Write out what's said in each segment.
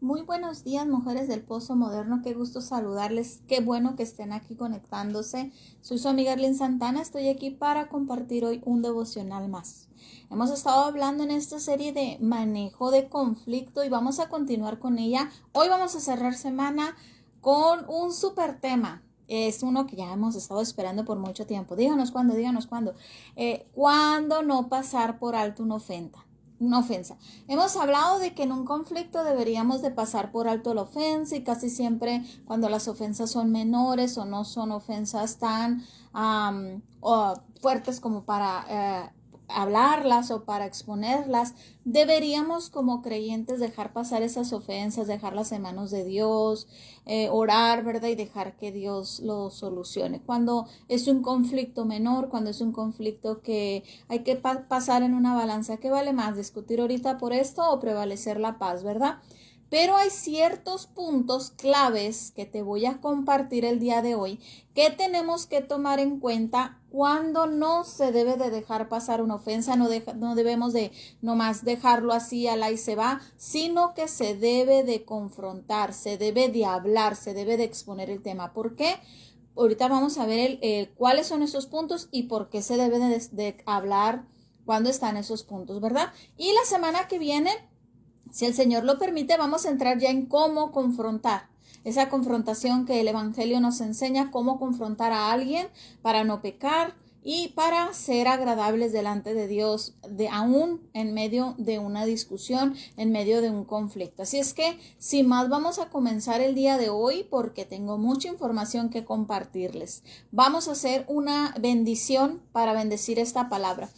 Muy buenos días, mujeres del Pozo Moderno. Qué gusto saludarles. Qué bueno que estén aquí conectándose. Soy su amiga Arlene Santana. Estoy aquí para compartir hoy un devocional más. Hemos estado hablando en esta serie de manejo de conflicto y vamos a continuar con ella. Hoy vamos a cerrar semana con un súper tema. Es uno que ya hemos estado esperando por mucho tiempo. Díganos cuándo. ¿Cuándo no pasar por alto una ofensa? Hemos hablado de que en un conflicto deberíamos de pasar por alto la ofensa y casi siempre cuando las ofensas son menores o no son ofensas tan fuertes como para hablarlas o para exponerlas, deberíamos como creyentes dejar pasar esas ofensas, dejarlas en manos de Dios, orar, ¿verdad? Y dejar que Dios lo solucione. Cuando es un conflicto menor, cuando es un conflicto que hay que pasar en una balanza, ¿qué vale más? ¿Discutir ahorita por esto o prevalecer la paz, verdad? Pero hay ciertos puntos claves que te voy a compartir el día de hoy que tenemos que tomar en cuenta cuando no se debe de dejar pasar una ofensa, no debemos de nomás dejarlo así al ahí se va, sino que se debe de confrontar, se debe de hablar, se debe de exponer el tema. ¿Por qué? Ahorita vamos a ver cuáles son esos puntos y por qué se debe de hablar cuando están esos puntos, ¿verdad? Y la semana que viene, si el Señor lo permite, vamos a entrar ya en cómo confrontar. Esa confrontación que el Evangelio nos enseña, cómo confrontar a alguien para no pecar y para ser agradables delante de Dios, aún en medio de una discusión, en medio de un conflicto. Así es que, sin más, vamos a comenzar el día de hoy porque tengo mucha información que compartirles. Vamos a hacer una bendición para bendecir esta palabra.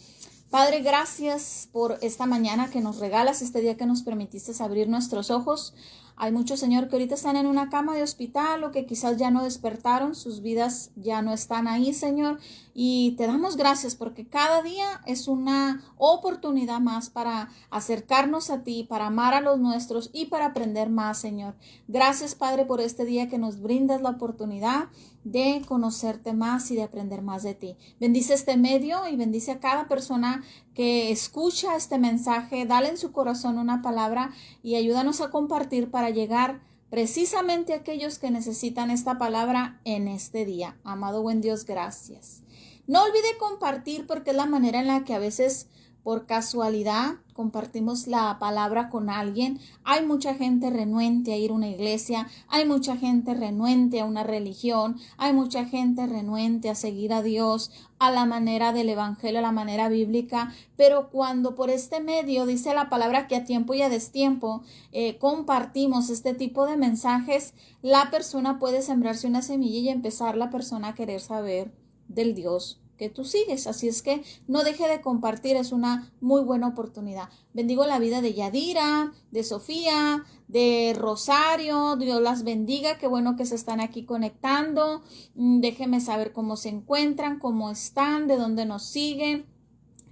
Padre, gracias por esta mañana que nos regalas, este día que nos permitiste abrir nuestros ojos. Hay muchos, Señor, que ahorita están en una cama de hospital o que quizás ya no despertaron, sus vidas ya no están ahí, Señor. Y te damos gracias porque cada día es una oportunidad más para acercarnos a ti, para amar a los nuestros y para aprender más, Señor. Gracias, Padre, por este día que nos brindas la oportunidad de conocerte más y de aprender más de ti. Bendice este medio y bendice a cada persona que escucha este mensaje. Dale en su corazón una palabra y ayúdanos a compartir para llegar precisamente a aquellos que necesitan esta palabra en este día. Amado buen Dios, gracias. No olvide compartir porque es la manera en la que a veces por casualidad compartimos la palabra con alguien. Hay mucha gente renuente a ir a una iglesia, hay mucha gente renuente a una religión, hay mucha gente renuente a seguir a Dios a la manera del evangelio, a la manera bíblica, pero cuando por este medio dice la palabra que a tiempo y a destiempo compartimos este tipo de mensajes, la persona puede sembrarse una semilla y empezar la persona a querer saber del Dios que tú sigues. Así es que no deje de compartir, es una muy buena oportunidad. Bendigo la vida de Yadira, de Sofía, de Rosario. Dios las bendiga, qué bueno que se están aquí conectando. Déjenme saber cómo se encuentran, cómo están, de dónde nos siguen.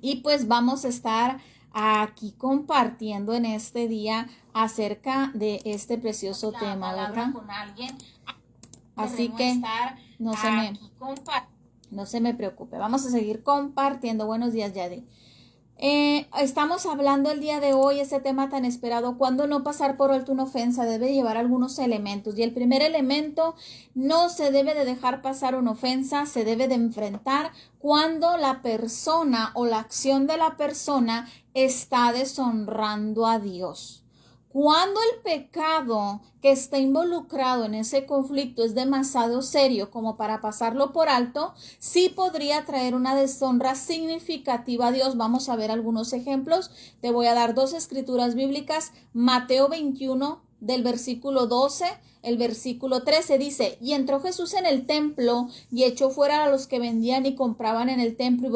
Y pues vamos a estar aquí compartiendo en este día acerca de este precioso tema, ¿verdad? Con alguien. Así que no se me preocupe. Vamos a seguir compartiendo. Buenos días, Yadi. Estamos hablando el día de hoy, ese tema tan esperado, cuando no pasar por alto una ofensa, debe llevar algunos elementos. Y el primer elemento, no se debe de dejar pasar una ofensa, se debe de enfrentar cuando la persona o la acción de la persona está deshonrando a Dios. Cuando el pecado que está involucrado en ese conflicto es demasiado serio como para pasarlo por alto, sí podría traer una deshonra significativa a Dios. Vamos a ver algunos ejemplos. Te voy a dar dos escrituras bíblicas. Mateo 21, del versículo 12, el versículo 13 dice: y entró Jesús en el templo y echó fuera a los que vendían y compraban en el templo y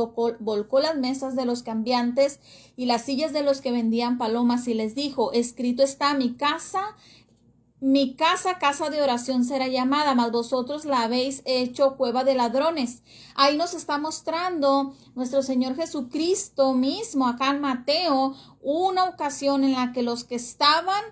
volcó las mesas de los cambiantes y las sillas de los que vendían palomas y les dijo: escrito está, mi casa, casa de oración será llamada, mas vosotros la habéis hecho cueva de ladrones. Ahí nos está mostrando nuestro Señor Jesucristo mismo, acá en Mateo, una ocasión en la que los que estaban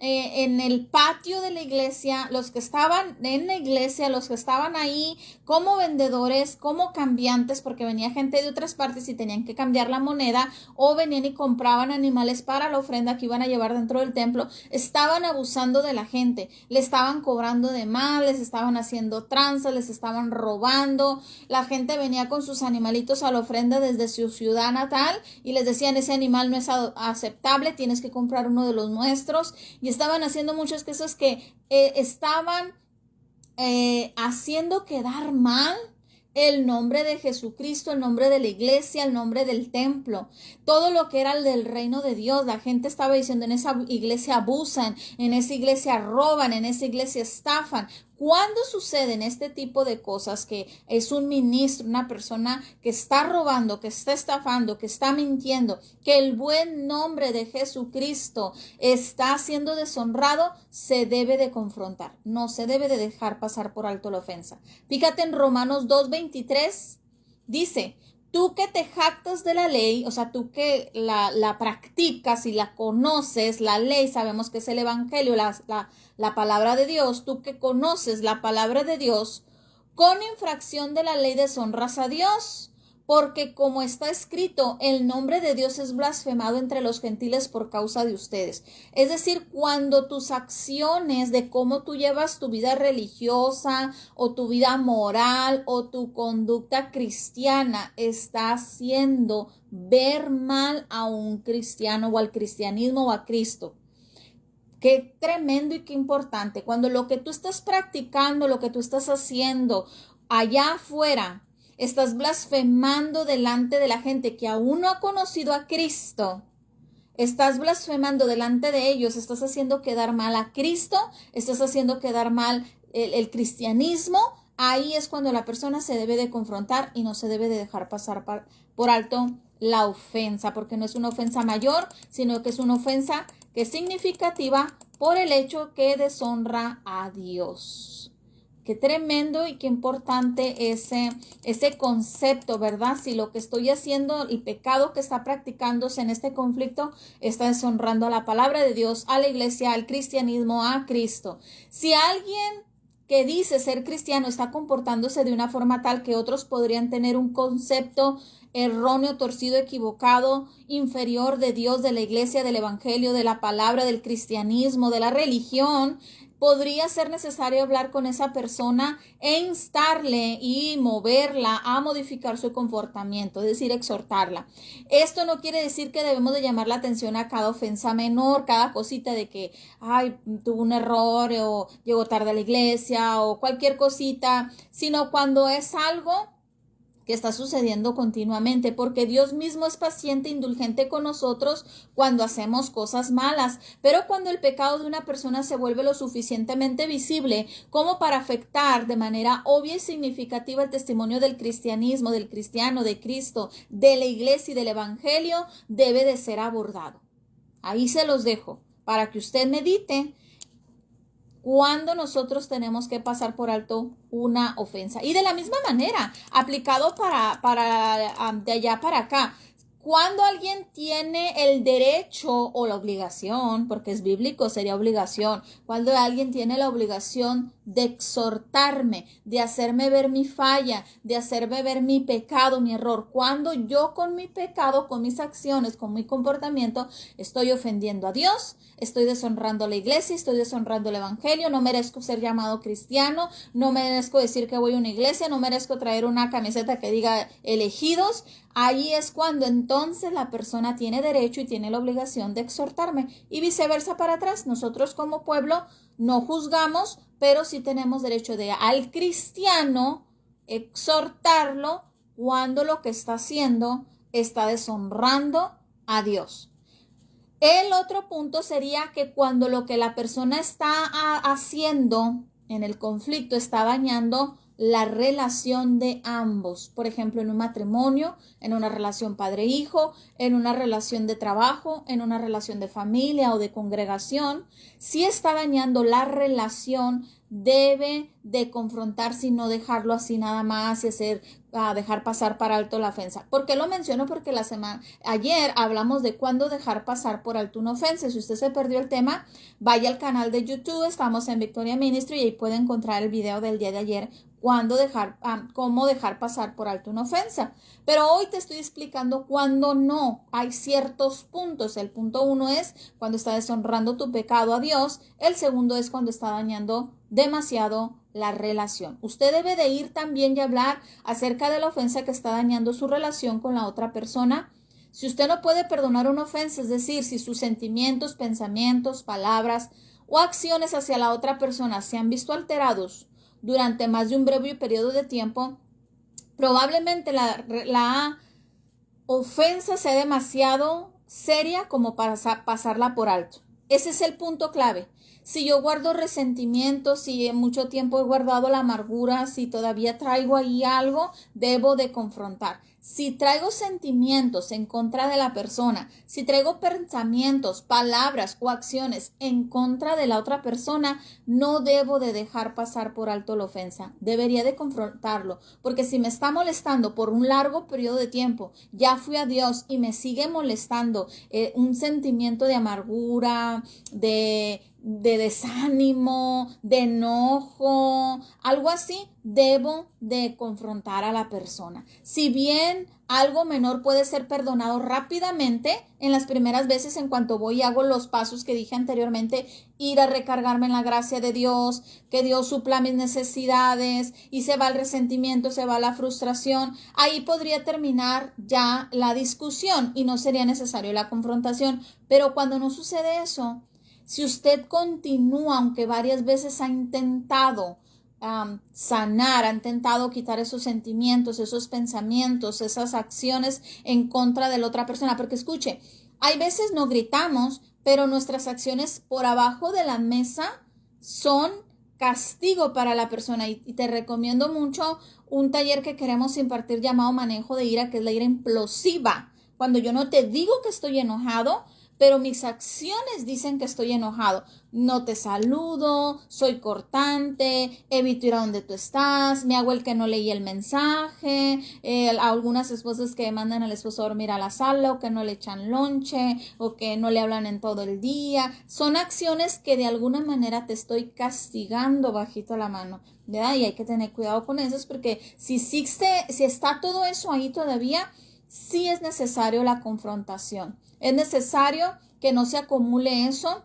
en el patio de la iglesia, los que estaban en la iglesia, los que estaban ahí como vendedores, como cambiantes, porque venía gente de otras partes y tenían que cambiar la moneda, o venían y compraban animales para la ofrenda que iban a llevar dentro del templo, estaban abusando de la gente, le estaban cobrando de más, les estaban haciendo tranzas, les estaban robando. La gente venía con sus animalitos a la ofrenda desde su ciudad natal y les decían: ese animal no es aceptable, tienes que comprar uno de los nuestros. Y estaban haciendo muchas cosas que estaban haciendo quedar mal el nombre de Jesucristo, el nombre de la iglesia, el nombre del templo, todo lo que era el del reino de Dios. La gente estaba diciendo: en esa iglesia abusan, en esa iglesia roban, en esa iglesia estafan. Cuando suceden este tipo de cosas, que es un ministro, una persona que está robando, que está estafando, que está mintiendo, que el buen nombre de Jesucristo está siendo deshonrado, se debe de confrontar. No se debe de dejar pasar por alto la ofensa. Fíjate en Romanos 2:23, dice: tú que te jactas de la ley, o sea, tú que la practicas y la conoces, la ley, sabemos que es el evangelio, la palabra de Dios, tú que conoces la palabra de Dios, con infracción de la ley deshonras a Dios, porque como está escrito, el nombre de Dios es blasfemado entre los gentiles por causa de ustedes. Es decir, cuando tus acciones de cómo tú llevas tu vida religiosa o tu vida moral o tu conducta cristiana está haciendo ver mal a un cristiano o al cristianismo o a Cristo. Qué tremendo y qué importante. Cuando lo que tú estás practicando, lo que tú estás haciendo allá afuera, estás blasfemando delante de la gente que aún no ha conocido a Cristo, estás blasfemando delante de ellos, estás haciendo quedar mal a Cristo, estás haciendo quedar mal el cristianismo. Ahí es cuando la persona se debe de confrontar y no se debe de dejar pasar por alto la ofensa, porque no es una ofensa mayor, sino que es una ofensa que es significativa por el hecho que deshonra a Dios. Qué tremendo y qué importante ese concepto, ¿verdad? Si lo que estoy haciendo, el pecado que está practicándose en este conflicto, está deshonrando a la palabra de Dios, a la iglesia, al cristianismo, a Cristo. Si alguien que dice ser cristiano está comportándose de una forma tal que otros podrían tener un concepto erróneo, torcido, equivocado, inferior de Dios, de la iglesia, del evangelio, de la palabra, del cristianismo, de la religión, podría ser necesario hablar con esa persona e instarle y moverla a modificar su comportamiento, es decir, exhortarla. Esto no quiere decir que debemos de llamar la atención a cada ofensa menor, cada cosita de que, ay, tuvo un error o llegó tarde a la iglesia o cualquier cosita, sino cuando es algo que está sucediendo continuamente, porque Dios mismo es paciente e indulgente con nosotros cuando hacemos cosas malas, pero cuando el pecado de una persona se vuelve lo suficientemente visible como para afectar de manera obvia y significativa el testimonio del cristianismo, del cristiano, de Cristo, de la iglesia y del evangelio, debe de ser abordado. Ahí se los dejo para que usted medite cuando nosotros tenemos que pasar por alto una ofensa. Y de la misma manera, aplicado de allá para acá. Cuando alguien tiene el derecho o la obligación, porque es bíblico, sería obligación, cuando alguien tiene la obligación de exhortarme, de hacerme ver mi falla, de hacerme ver mi pecado, mi error, cuando yo con mi pecado, con mis acciones, con mi comportamiento, estoy ofendiendo a Dios, estoy deshonrando a la iglesia, estoy deshonrando el evangelio, no merezco ser llamado cristiano, no merezco decir que voy a una iglesia, no merezco traer una camiseta que diga elegidos. Ahí es cuando entonces la persona tiene derecho y tiene la obligación de exhortarme, y viceversa para atrás. Nosotros como pueblo no juzgamos, pero sí tenemos derecho de al cristiano exhortarlo cuando lo que está haciendo está deshonrando a Dios. El otro punto sería que cuando lo que la persona está haciendo en el conflicto está dañando la relación de ambos. Por ejemplo, en un matrimonio, en una relación padre-hijo, en una relación de trabajo, en una relación de familia o de congregación. Si está dañando la relación, debe de confrontarse y no dejarlo así nada más y dejar pasar por alto la ofensa. ¿Por qué lo menciono? Porque ayer hablamos de cuándo dejar pasar por alto una ofensa. Si usted se perdió el tema, vaya al canal de YouTube, estamos en Victoria Ministry y ahí puede encontrar el video del día de ayer, cómo dejar pasar por alto una ofensa. Pero hoy te estoy explicando cuándo no. Hay ciertos puntos. El punto 1 es cuando está deshonrando tu pecado a Dios. El segundo es cuando está dañando demasiado la relación. Usted debe de ir también y hablar acerca de la ofensa que está dañando su relación con la otra persona. Si usted no puede perdonar una ofensa, es decir, si sus sentimientos, pensamientos, palabras o acciones hacia la otra persona se han visto alterados durante más de un breve periodo de tiempo, probablemente la ofensa sea demasiado seria como para pasarla por alto. Ese es el punto clave. Si yo guardo resentimientos, si en mucho tiempo he guardado la amargura, si todavía traigo ahí algo, debo de confrontar. Si traigo sentimientos en contra de la persona, si traigo pensamientos, palabras o acciones en contra de la otra persona, no debo de dejar pasar por alto la ofensa. Debería de confrontarlo, porque si me está molestando por un largo periodo de tiempo, ya fui a Dios y me sigue molestando un sentimiento de amargura, de desánimo, de enojo, algo así, debo de confrontar a la persona. Si bien algo menor puede ser perdonado rápidamente, en las primeras veces en cuanto voy y hago los pasos que dije anteriormente, ir a recargarme en la gracia de Dios, que Dios supla mis necesidades y se va el resentimiento, se va la frustración, ahí podría terminar ya la discusión y no sería necesario la confrontación. Pero cuando no sucede eso, si usted continúa, aunque varias veces ha intentado sanar, ha intentado quitar esos sentimientos, esos pensamientos, esas acciones en contra de la otra persona, porque escuche, hay veces no gritamos, pero nuestras acciones por abajo de la mesa son castigo para la persona y te recomiendo mucho un taller que queremos impartir llamado manejo de ira, que es la ira implosiva. Cuando yo no te digo que estoy enojado, pero mis acciones dicen que estoy enojado. No te saludo, soy cortante, evito ir a donde tú estás, me hago el que no leí el mensaje, algunas esposas que mandan al esposo a dormir a la sala o que no le echan lonche o que no le hablan en todo el día. Son acciones que de alguna manera te estoy castigando bajito la mano, ¿verdad? Y hay que tener cuidado con eso porque si está todo eso ahí todavía, sí es necesario la confrontación. Es necesario que no se acumule eso,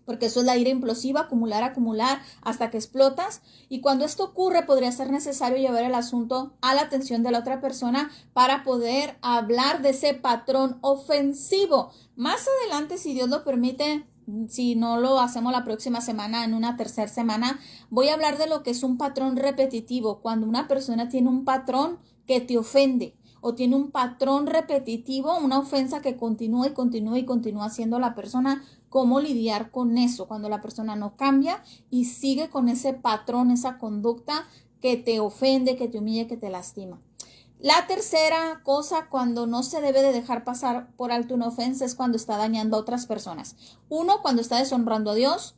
porque eso es la ira implosiva, acumular hasta que explotas. Y cuando esto ocurre, podría ser necesario llevar el asunto a la atención de la otra persona para poder hablar de ese patrón ofensivo. Más adelante, si Dios lo permite, si no lo hacemos la próxima semana, en una tercera semana, voy a hablar de lo que es un patrón repetitivo. Cuando una persona tiene un patrón que te ofende, o tiene un patrón repetitivo, una ofensa que continúa y continúa haciendo la persona, cómo lidiar con eso cuando la persona no cambia y sigue con ese patrón, esa conducta que te ofende, que te humilla, que te lastima. La tercera cosa cuando no se debe de dejar pasar por alto una ofensa es cuando está dañando a otras personas. 1, cuando está deshonrando a Dios.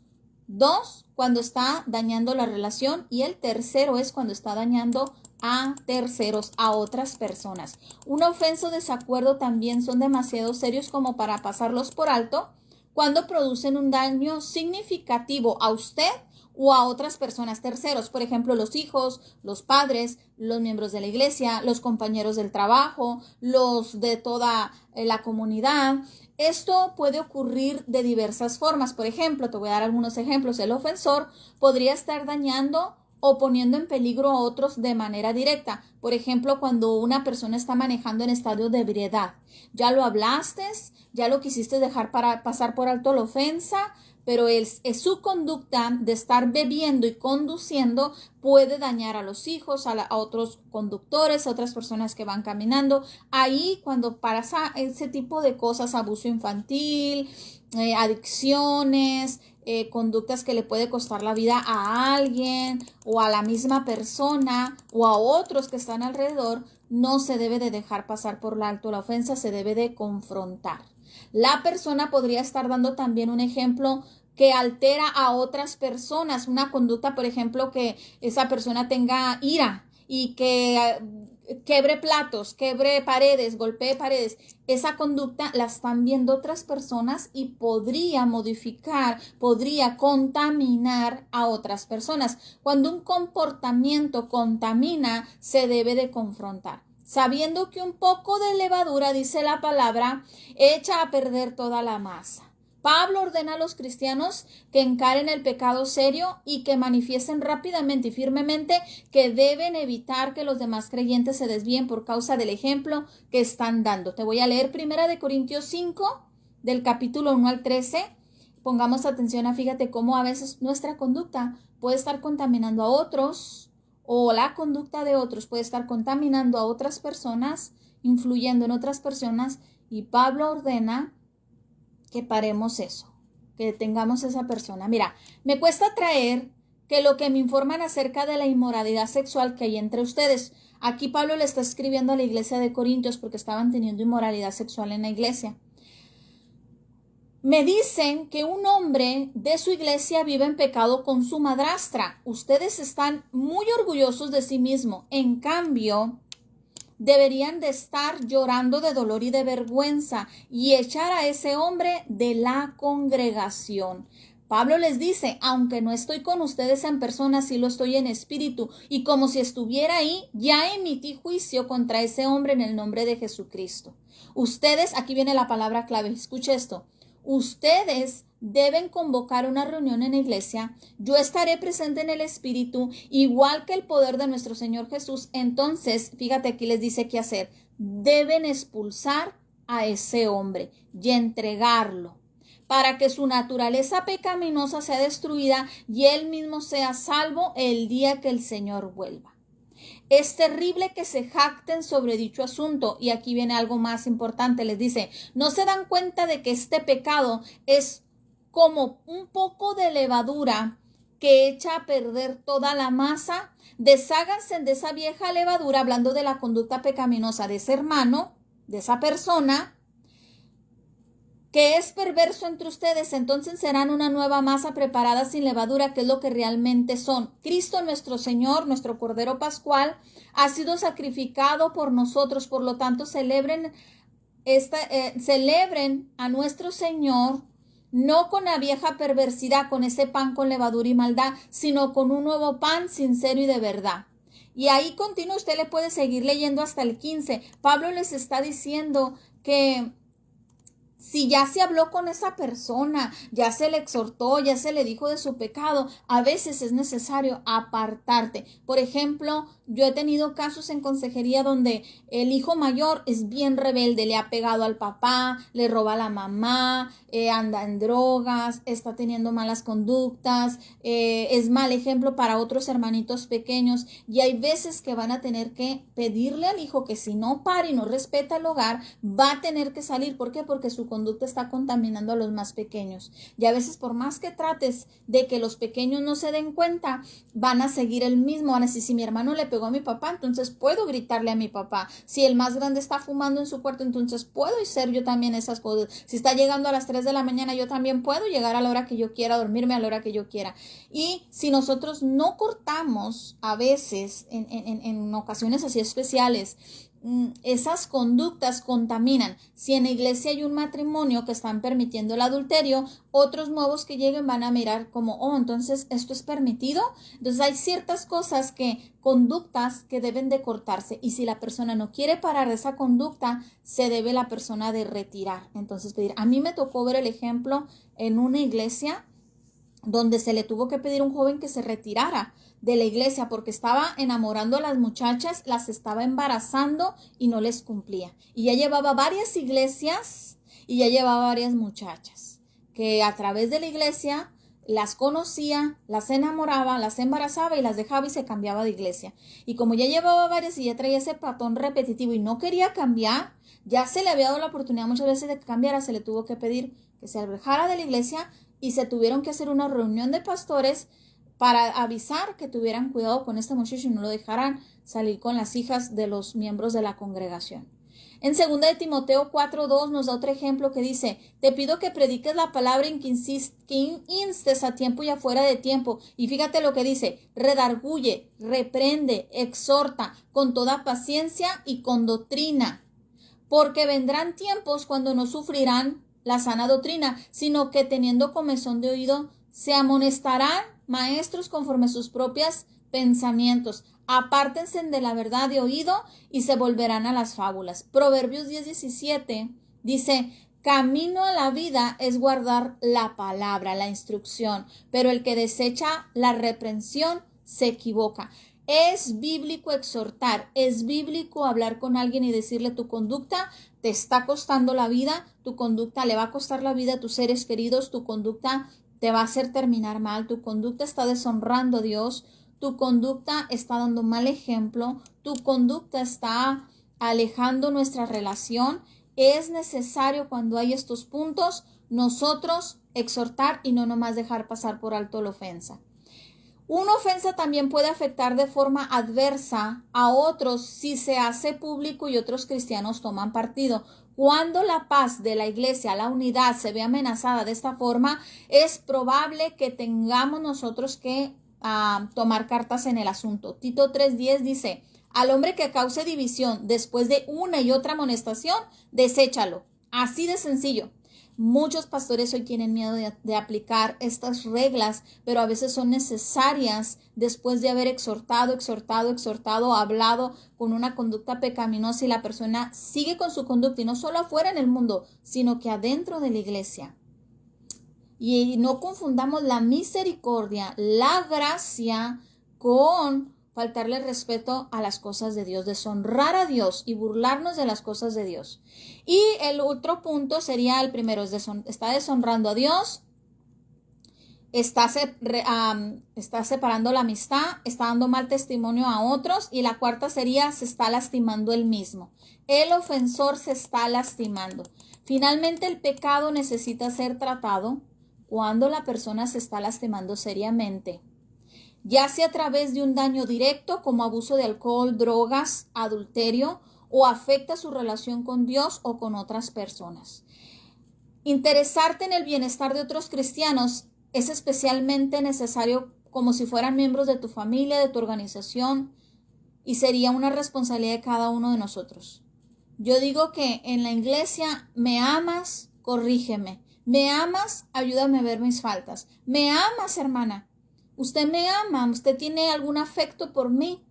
2, cuando está dañando la relación. Y el tercero es cuando está dañando a terceros, a otras personas. Una ofensa o desacuerdo también son demasiado serios como para pasarlos por alto cuando producen un daño significativo a usted o a otras personas terceros, por ejemplo, los hijos, los padres, los miembros de la iglesia, los compañeros del trabajo, los de toda la comunidad. Esto puede ocurrir de diversas formas. Por ejemplo, te voy a dar algunos ejemplos. El ofensor podría estar dañando o poniendo en peligro a otros de manera directa. Por ejemplo, cuando una persona está manejando en estado de ebriedad. Ya lo hablaste, ya lo quisiste dejar para pasar por alto la ofensa, pero es su conducta de estar bebiendo y conduciendo puede dañar a los hijos, a otros conductores, a otras personas que van caminando. Ahí cuando pasa ese tipo de cosas, abuso infantil, adicciones, conductas que le puede costar la vida a alguien o a la misma persona o a otros que están alrededor, no se debe de dejar pasar por alto la ofensa, se debe de confrontar. La persona podría estar dando también un ejemplo que altera a otras personas, una conducta, por ejemplo, que esa persona tenga ira y que quebre platos, quebre paredes, golpee paredes. Esa conducta la están viendo otras personas y podría modificar, podría contaminar a otras personas. Cuando un comportamiento contamina, se debe de confrontar, sabiendo que un poco de levadura, dice la palabra, echa a perder toda la masa. Pablo ordena a los cristianos que encaren el pecado serio y que manifiesten rápidamente y firmemente que deben evitar que los demás creyentes se desvíen por causa del ejemplo que están dando. Te voy a leer 1 Corintios 5, del capítulo 1 al 13. Pongamos atención fíjate cómo a veces nuestra conducta puede estar contaminando a otros, o la conducta de otros puede estar contaminando a otras personas, influyendo en otras personas, y Pablo ordena que paremos eso, que detengamos a esa persona. Mira, me cuesta traer que lo que me informan acerca de la inmoralidad sexual que hay entre ustedes. Aquí Pablo le está escribiendo a la iglesia de Corintios porque estaban teniendo inmoralidad sexual en la iglesia. Me dicen que un hombre de su iglesia vive en pecado con su madrastra. Ustedes están muy orgullosos de sí mismos. En cambio, deberían de estar llorando de dolor y de vergüenza y echar a ese hombre de la congregación. Pablo les dice, aunque no estoy con ustedes en persona, sí lo estoy en espíritu, y como si estuviera ahí, ya emití juicio contra ese hombre en el nombre de Jesucristo. Ustedes, aquí viene la palabra clave, escuche esto, ustedes deben convocar una reunión en la iglesia, yo estaré presente en el espíritu, igual que el poder de nuestro Señor Jesús. Entonces, fíjate, aquí les dice qué hacer, deben expulsar a ese hombre y entregarlo, para que su naturaleza pecaminosa sea destruida y él mismo sea salvo el día que el Señor vuelva. Es terrible que se jacten sobre dicho asunto, y aquí viene algo más importante, les dice, ¿no se dan cuenta de que este pecado es como un poco de levadura que echa a perder toda la masa? Desháganse de esa vieja levadura, hablando de la conducta pecaminosa de ese hermano, de esa persona que es perverso entre ustedes, entonces serán una nueva masa preparada sin levadura, que es lo que realmente son. Cristo nuestro Señor, nuestro Cordero Pascual, ha sido sacrificado por nosotros, por lo tanto celebren a nuestro Señor, no con la vieja perversidad, con ese pan con levadura y maldad, sino con un nuevo pan sincero y de verdad. Y ahí continúa, usted le puede seguir leyendo hasta el 15. Pablo les está diciendo que si ya se habló con esa persona, ya se le exhortó, ya se le dijo de su pecado, a veces es necesario apartarte. Por ejemplo, yo he tenido casos en consejería donde el hijo mayor es bien rebelde, le ha pegado al papá, le roba a la mamá, anda en drogas, está teniendo malas conductas, es mal ejemplo para otros hermanitos pequeños, y hay veces que van a tener que pedirle al hijo que si no para y no respeta el hogar, va a tener que salir. ¿Por qué? Porque su conducta está contaminando a los más pequeños, y a veces por más que trates de que los pequeños no se den cuenta, van a seguir el mismo, van a decir, si mi hermano le pegó a mi papá, entonces puedo gritarle a mi papá, si el más grande está fumando en su cuarto, entonces puedo hacer yo también esas cosas, si está llegando a las 3 de la mañana, yo también puedo llegar a la hora que yo quiera, dormirme a la hora que yo quiera. Y si nosotros no cortamos a veces, en ocasiones así especiales, esas conductas contaminan. Si en la iglesia hay un matrimonio que están permitiendo el adulterio, otros nuevos que lleguen van a mirar como, oh, entonces esto es permitido. Entonces hay ciertas cosas conductas que deben de cortarse, y si la persona no quiere parar de esa conducta, se debe la persona de retirar. Entonces pedir. A mí me tocó ver el ejemplo en una iglesia donde se le tuvo que pedir a un joven que se retirara de la iglesia porque estaba enamorando a las muchachas, las estaba embarazando y no les cumplía. Y ya llevaba varias iglesias y ya llevaba varias muchachas que a través de la iglesia las conocía, las enamoraba, las embarazaba y las dejaba y se cambiaba de iglesia. Y como ya llevaba varias y ya traía ese patrón repetitivo y no quería cambiar, ya se le había dado la oportunidad muchas veces de que cambiara, se le tuvo que pedir que se alejara de la iglesia y se tuvieron que hacer una reunión de pastores para avisar que tuvieran cuidado con este muchacho y no lo dejaran salir con las hijas de los miembros de la congregación. En 2 de Timoteo 4:2 nos da otro ejemplo que dice: te pido que prediques la palabra y que instes a tiempo y afuera de tiempo. Y fíjate lo que dice: redarguye, reprende, exhorta con toda paciencia y con doctrina. Porque vendrán tiempos cuando no sufrirán la sana doctrina, sino que teniendo comezón de oído, se amonestarán maestros conforme a sus propios pensamientos. Apártense de la verdad de oído y se volverán a las fábulas. Proverbios 10:17 dice: camino a la vida es guardar la palabra, la instrucción, pero el que desecha la reprensión se equivoca. Es bíblico exhortar, es bíblico hablar con alguien y decirle: tu conducta te está costando la vida, tu conducta le va a costar la vida a tus seres queridos, tu conducta te va a hacer terminar mal, tu conducta está deshonrando a Dios, tu conducta está dando mal ejemplo, tu conducta está alejando nuestra relación. Es necesario, cuando hay estos puntos, nosotros exhortar y no nomás dejar pasar por alto la ofensa. Una ofensa también puede afectar de forma adversa a otros si se hace público y otros cristianos toman partido. Cuando la paz de la iglesia, la unidad, se ve amenazada de esta forma, es probable que tengamos nosotros que tomar cartas en el asunto. Tito 3:10 dice: al hombre que cause división después de una y otra amonestación, deséchalo. Así de sencillo. Muchos pastores hoy tienen miedo de aplicar estas reglas, pero a veces son necesarias después de haber exhortado, hablado con una conducta pecaminosa y la persona sigue con su conducta, y no solo afuera en el mundo, sino que adentro de la iglesia. Y no confundamos la misericordia, la gracia, con faltarle respeto a las cosas de Dios, deshonrar a Dios y burlarnos de las cosas de Dios. Y el otro punto sería: el primero está deshonrando a Dios, está separando la amistad, está dando mal testimonio a otros, y la cuarta sería: se está lastimando él mismo. El ofensor se está lastimando. Finalmente, el pecado necesita ser tratado cuando la persona se está lastimando seriamente, ya sea a través de un daño directo como abuso de alcohol, drogas, adulterio, o afecta su relación con Dios o con otras personas. Interesarte en el bienestar de otros cristianos es especialmente necesario, como si fueran miembros de tu familia, de tu organización, y sería una responsabilidad de cada uno de nosotros. Yo digo que en la iglesia: me amas, corrígeme. Me amas, ayúdame a ver mis faltas. Me amas, hermana. Usted me ama, usted tiene algún afecto por mí.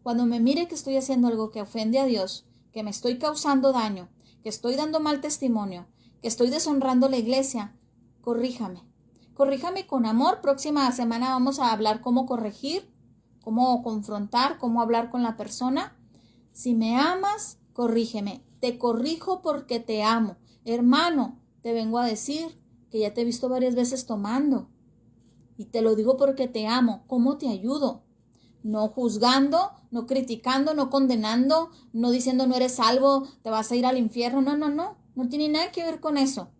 Cuando me mire que estoy haciendo algo que ofende a Dios, que me estoy causando daño, que estoy dando mal testimonio, que estoy deshonrando la iglesia, corríjame. Corríjame con amor. Próxima semana vamos a hablar cómo corregir, cómo confrontar, cómo hablar con la persona. Si me amas, corrígeme. Te corrijo porque te amo. Hermano, te vengo a decir que ya te he visto varias veces tomando. Y te lo digo porque te amo. ¿Cómo te ayudo? No juzgando, no criticando, no condenando, no diciendo no eres salvo, te vas a ir al infierno. No tiene nada que ver con eso.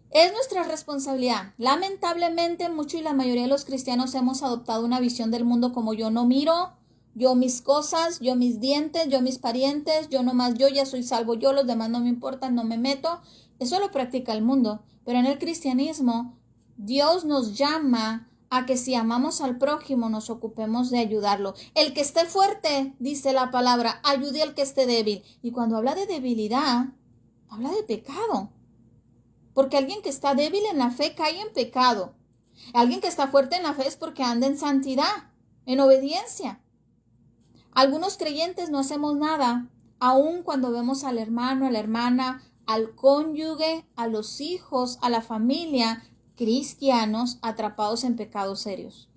Es nuestra responsabilidad. Lamentablemente, mucho y la mayoría de los cristianos hemos adoptado una visión del mundo como: yo no miro, yo mis cosas, yo mis dientes, yo mis parientes, yo nomás, yo ya soy salvo, yo, los demás no me importan, no me meto. Eso lo practica el mundo. Pero en el cristianismo, Dios nos llama a que si amamos al prójimo, nos ocupemos de ayudarlo. El que esté fuerte, dice la palabra, ayude al que esté débil. Y cuando habla de debilidad, habla de pecado. Porque alguien que está débil en la fe cae en pecado. Alguien que está fuerte en la fe es porque anda en santidad, en obediencia. Algunos creyentes no hacemos nada, aun cuando vemos al hermano, a la hermana, al cónyuge, a los hijos, a la familia, cristianos atrapados en pecados serios.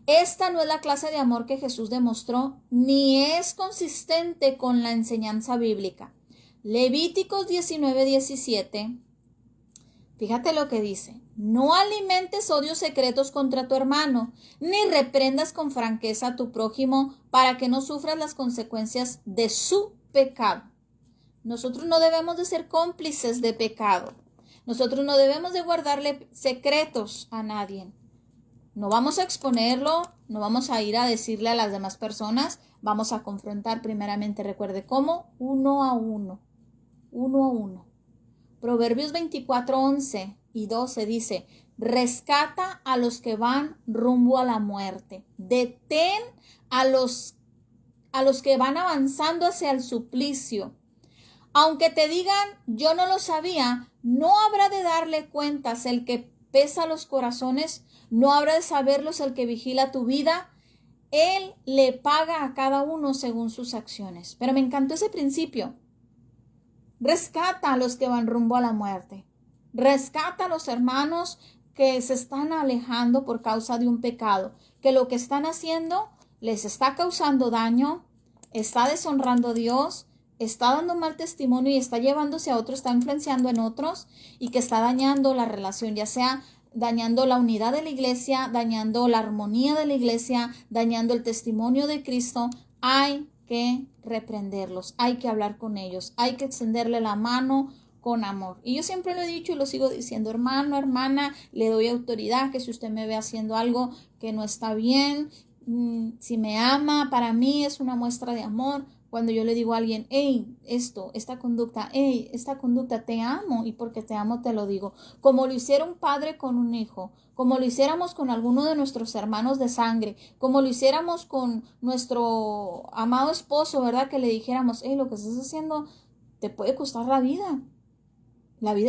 Esta no es la clase de amor que Jesús demostró, ni es consistente con la enseñanza bíblica. Levíticos 19:17. Fíjate lo que dice: no alimentes odios secretos contra tu hermano, ni reprendas con franqueza a tu prójimo para que no sufras las consecuencias de su pecado. Nosotros no debemos de ser cómplices de pecado. Nosotros no debemos de guardarle secretos a nadie. No vamos a exponerlo, no vamos a ir a decirle a las demás personas, vamos a confrontar primeramente, recuerde cómo, uno a uno. Proverbios 24:11 y 12 dice, rescata a los que van rumbo a la muerte, detén a los que van avanzando hacia el suplicio. Aunque te digan, yo no lo sabía, no habrá de darle cuentas el que pesa los corazones, no habrá de saberlos el que vigila tu vida. Él le paga a cada uno según sus acciones. Pero me encantó ese principio. Rescata a los que van rumbo a la muerte. Rescata a los hermanos que se están alejando por causa de un pecado, que lo que están haciendo les está causando daño, está deshonrando a Dios, está dando mal testimonio y está llevándose a otros, está influenciando en otros y que está dañando la relación, ya sea dañando la unidad de la iglesia, dañando la armonía de la iglesia, dañando el testimonio de Cristo. Hay que reprenderlos, hay que hablar con ellos, hay que extenderle la mano con amor. Y yo siempre lo he dicho y lo sigo diciendo, hermano, hermana, le doy autoridad que si usted me ve haciendo algo que no está bien, si me ama, para mí es una muestra de amor. Cuando yo le digo a alguien, hey, esta conducta, te amo y porque te amo te lo digo. Como lo hiciera un padre con un hijo, como lo hiciéramos con alguno de nuestros hermanos de sangre, como lo hiciéramos con nuestro amado esposo, ¿verdad? Que le dijéramos, hey, lo que estás haciendo te puede costar la vida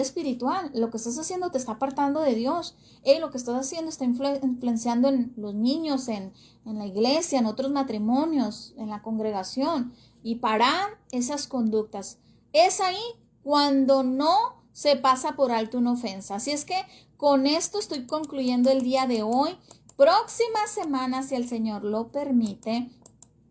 espiritual, lo que estás haciendo te está apartando de Dios, lo que estás haciendo está influenciando en los niños, en la iglesia, en otros matrimonios, en la congregación, y parar esas conductas. Es ahí cuando no se pasa por alto una ofensa. Así es que con esto estoy concluyendo el día de hoy. Próxima semana, si el Señor lo permite,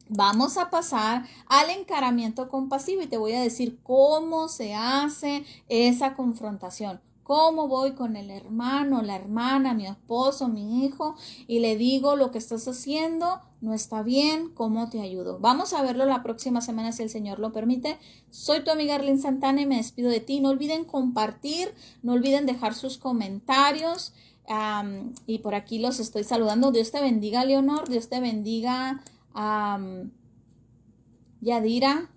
vamos a pasar al encaramiento compasivo y te voy a decir cómo se hace esa confrontación. Cómo voy con el hermano, la hermana, mi esposo, mi hijo y le digo lo que estás haciendo no está bien, ¿cómo te ayudo? Vamos a verlo la próxima semana si el Señor lo permite. Soy tu amiga Arlene Santana y me despido de ti. No olviden compartir, no olviden dejar sus comentarios y por aquí los estoy saludando. Dios te bendiga, Leonor, Dios te bendiga. Yadira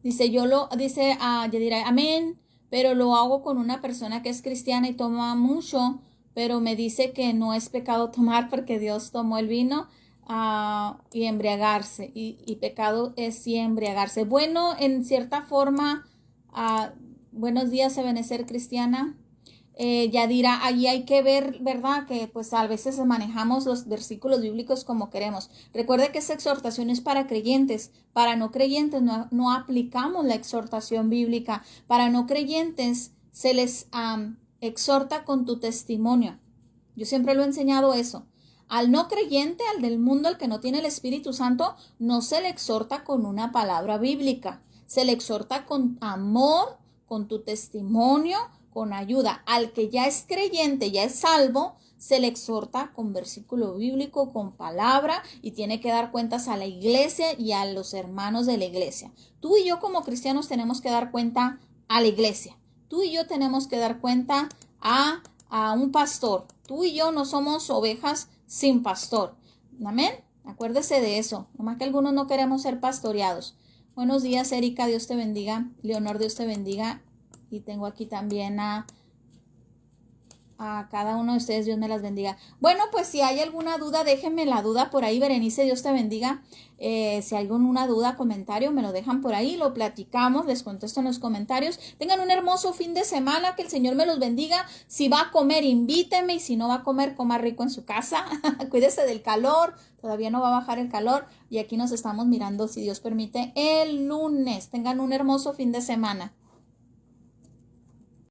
dice Yadira, amén, pero lo hago con una persona que es cristiana y toma mucho, pero me dice que no es pecado tomar porque Dios tomó el vino y embriagarse, y pecado es sí embriagarse. Bueno, en cierta forma, buenos días, Ebenezer Cristiana. Yadira, ahí hay que ver, ¿verdad? Que pues a veces manejamos los versículos bíblicos como queremos. Recuerde que esa exhortación es para creyentes. Para no creyentes no aplicamos la exhortación bíblica. Para no creyentes se les exhorta con tu testimonio. Yo siempre lo he enseñado eso. Al no creyente, al del mundo, al que no tiene el Espíritu Santo, no se le exhorta con una palabra bíblica. Se le exhorta con amor, con tu testimonio, con ayuda. Al que ya es creyente, ya es salvo, se le exhorta con versículo bíblico, con palabra, y tiene que dar cuentas a la iglesia y a los hermanos de la iglesia. Tú y yo como cristianos tenemos que dar cuenta a la iglesia. Tú y yo tenemos que dar cuenta a un pastor. Tú y yo no somos ovejas sin pastor. Amén. Acuérdese de eso. Nomás que algunos no queremos ser pastoreados. Buenos días, Erika. Dios te bendiga. Leonor, Dios te bendiga. Y tengo aquí también a cada uno de ustedes, Dios me las bendiga. Bueno, pues si hay alguna duda, déjenme la duda por ahí. Berenice, Dios te bendiga. Si hay alguna duda, comentario, me lo dejan por ahí, lo platicamos, les contesto en los comentarios. Tengan un hermoso fin de semana, que el Señor me los bendiga. Si va a comer, invíteme, y si no va a comer, coma rico en su casa. Cuídese del calor, todavía no va a bajar el calor, y aquí nos estamos mirando, si Dios permite, el lunes. Tengan un hermoso fin de semana.